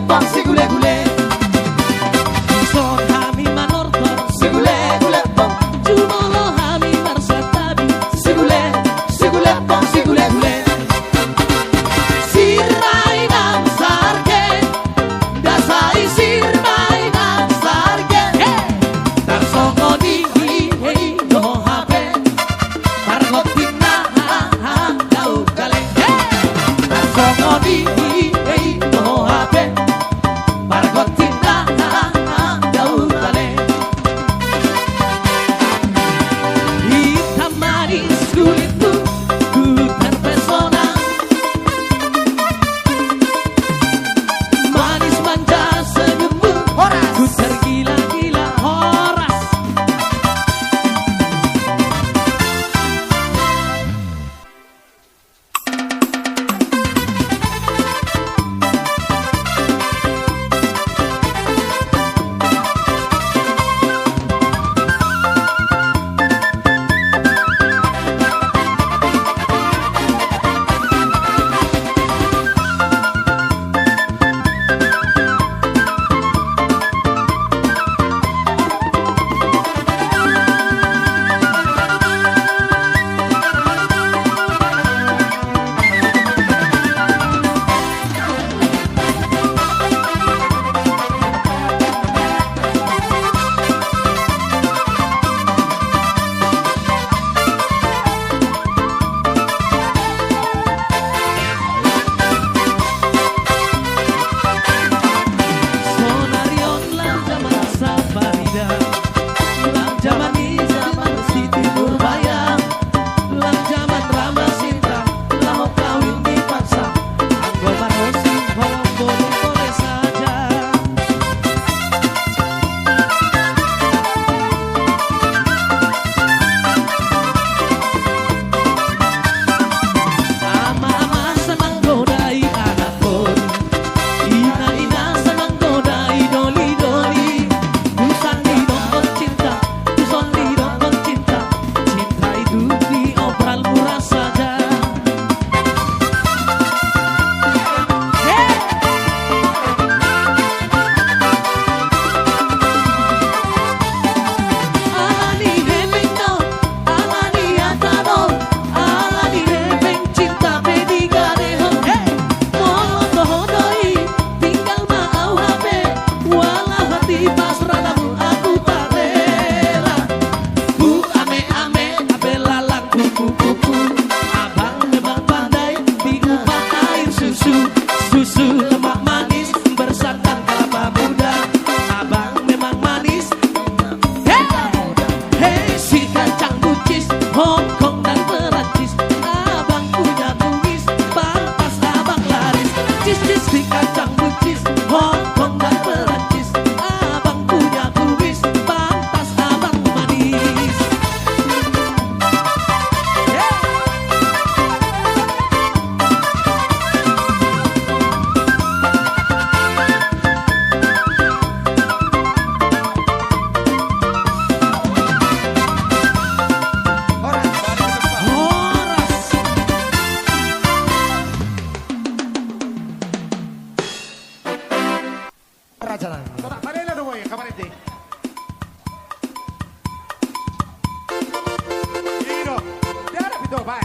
pang si gule gule. Son kami manortor Si gule gule pang. Jumolo kami marsatabi Si gule pang si gule gule. Sirmay ng sargen Dasai sirmay ng sargen. Tarsongo di Hey no hape. Margot tinahang daw galing Songo di hey no hape. Margot tinahang Daw dale. Hitam manis kulitku Ku terpesona Manis manja senyummu Horas. Ku tergila-gila horas Sonarion lang zaman sa Farida Lang zaman di zaman Siti Nurbaya Lang zaman Rama Sinta Lamok kawin di paksa Anggo marosin Walang boleh saja Ama-ama senang godai anak pun Ina-ina senang godai doli-doli Busan di dompet cinta Busan di dompet cinta Cinta itu diobral murah saja Alani hepeng no Alani atano Alani hepeng cinta pedigadeho Mohodoi tinggal mau HP Walau hati pasrah namun aku tak rela Bu ame-ame abelalang kupu-kupu Abang memang pandai diubah air susu Susu lemak manis bersantan kelapa muda Abang memang manis Hey si kacang bucis Hongkong dan Perancis Abang punya tumis Pantas abang laris Cis-cis si kacang bucis Hongkong dan Perancis Abang punya tumis Pantas abang manis Horas Tora, panela no voy, camarete. Giro, te ahora pito, vai.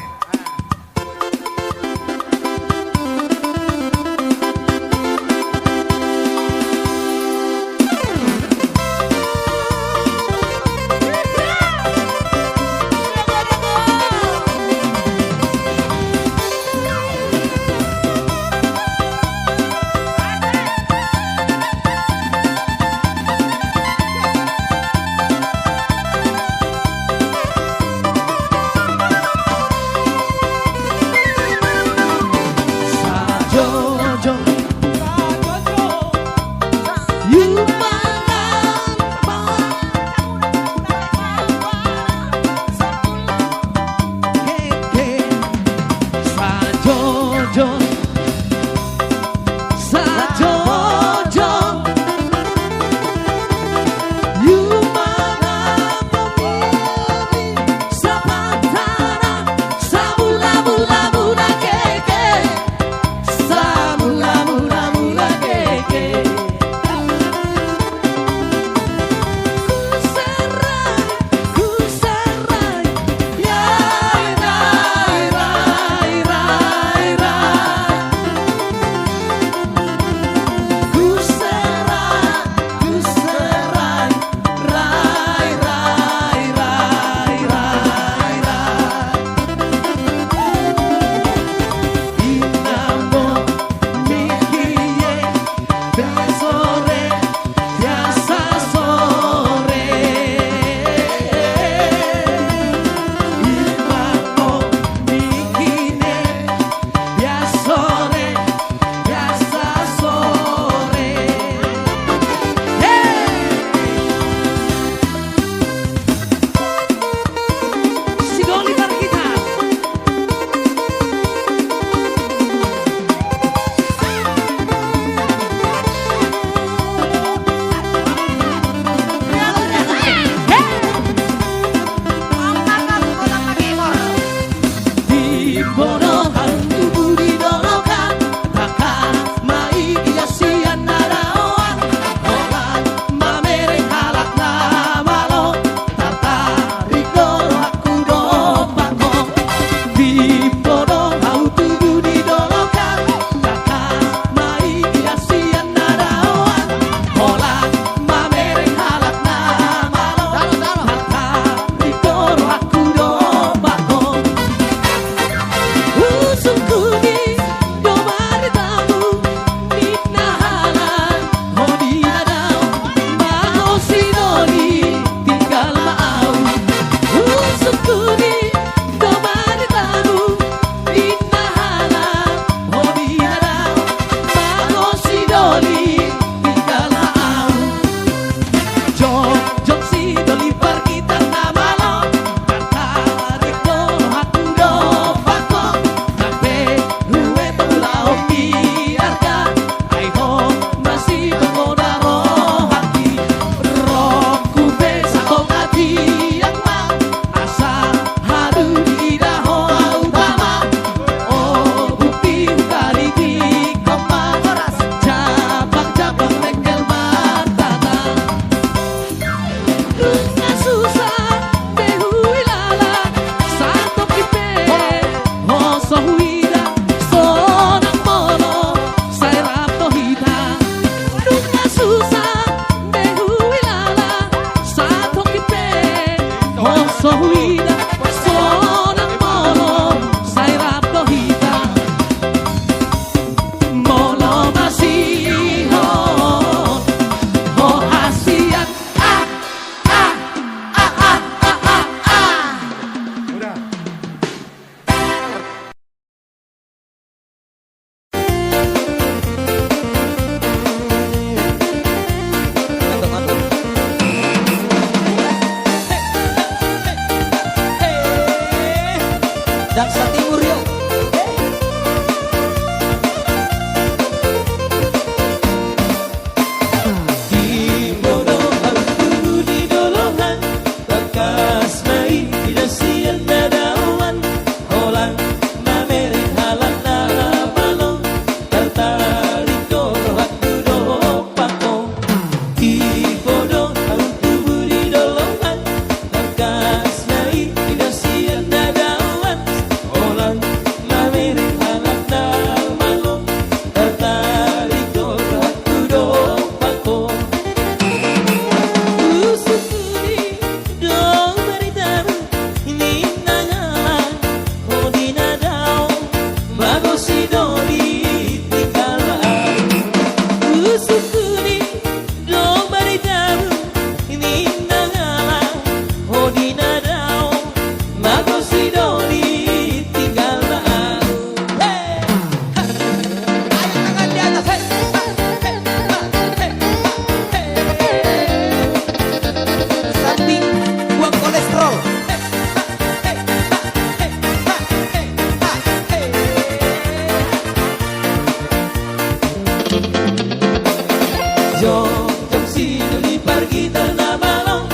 Jom jom sino di pergi tanah balong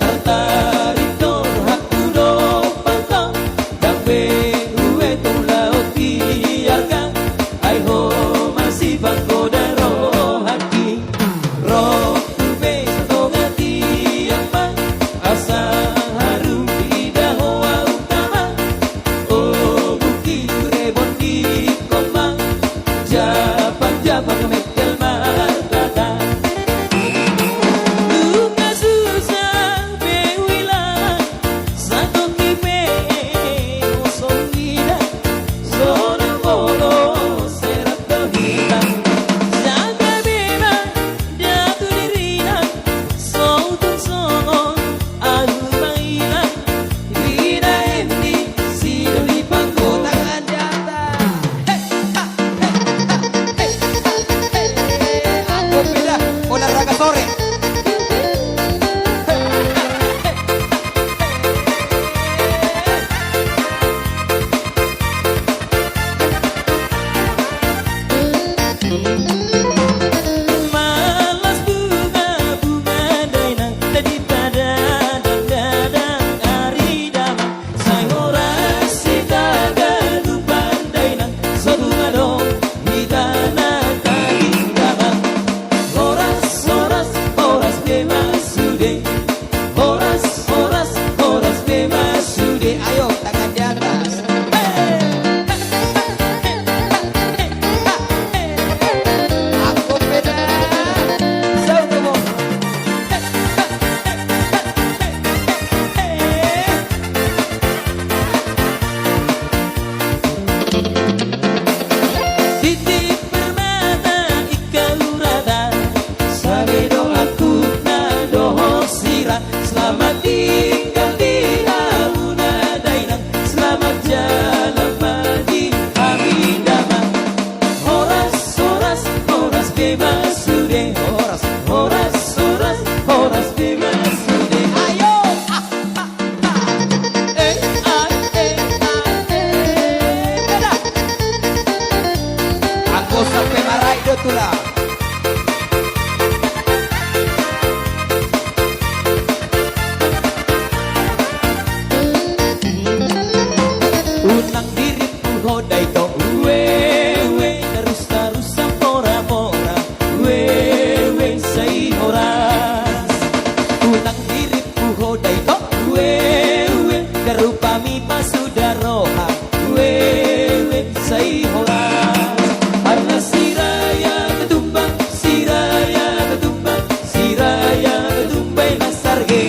tertarik dor aku dong pantang dambe uwe tong laut biarkan ai ho masih bangko daro hati roh uwe setong hati apa asa harum tidak hoa utama oh bukti rebon di komang Japang mekel martata duka susah bewila satu kime osong gila sona polo serat terhilang jaga beba jatuh dirina sotong songon aduh mailang tidak endi sino di pangko tangan jata Beda olahraga sore. Malas bunga-bunga dainang daripada dadang ari damang say oras sita gadupan dainang satu adong hidana taging damang horas bebas sude horas bebas sude Ayo tangan di atas. Aku beda. Sautomo titik permata ikaw rada sabi dong aku nadoh sirat selamat tinggal di launa dainang selamat jalan madi amin damang horas bebas sude horas bebas sude ayo beda Aku sampai marah itu tuh lah. unang diriku hodai to uwe terus pora uwe say horas unang diriku hodai to uwe karupami pasudaroha uwe say horas harna siraya ketumbang nasarge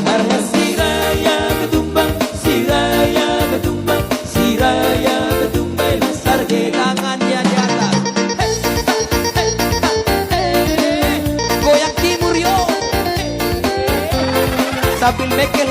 harna siraya ketumbang nasarge Tangan di atas. Goyak timur yo. Sambil mekel